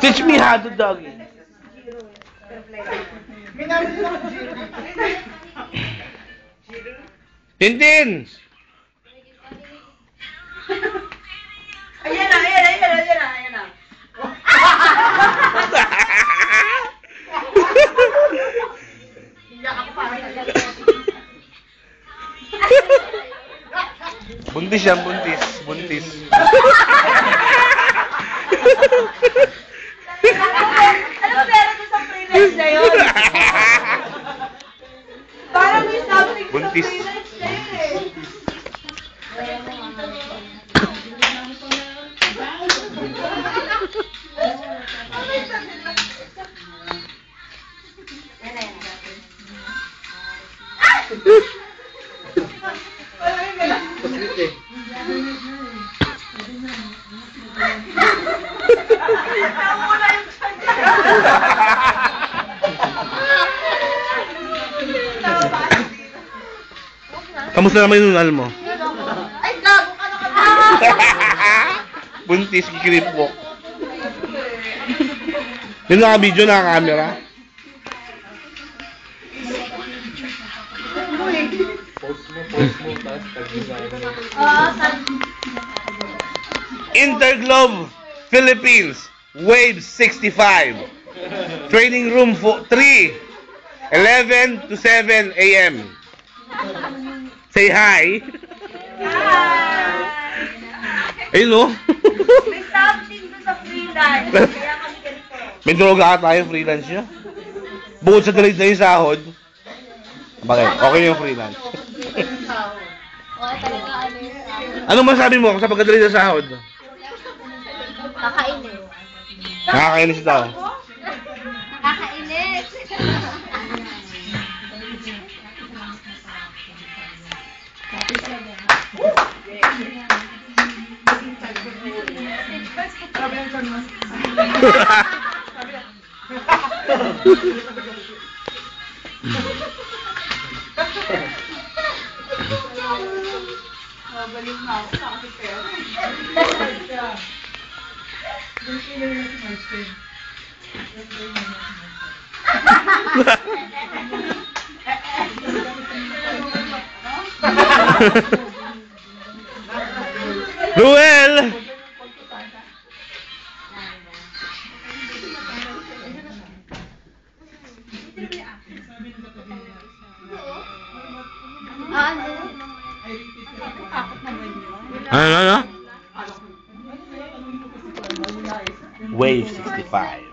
Teach me how to doggy. Tintin! Ayan na. Buntis yan, buntis. Ano pera doon sa freelance na yun? Parang may something sa Buntis. freelance na yun eh. Kamusta naman yung nunal mo? Ay, gago ka na. Buntis, kikripwalk. Yung naka-video, naka-camera. Post mo, tapos tag-design mo. Interglobe, Philippines, Wave 65. Training room for 3, 11 to 7 a.m. Say hi. Ayun o. May something doon sa freelance. Kaya kami ganito. May droga ka tayo, freelance niya. Bukod sa delayed na yung sahod. Bakit? Okay yung freelance. Anong masabi mo sa pagka-delayed na sahod? Kakainis. Nakakainis daw. Kakainis. Balik na ako sa aking pera. Ruel! Ano? Wave 65.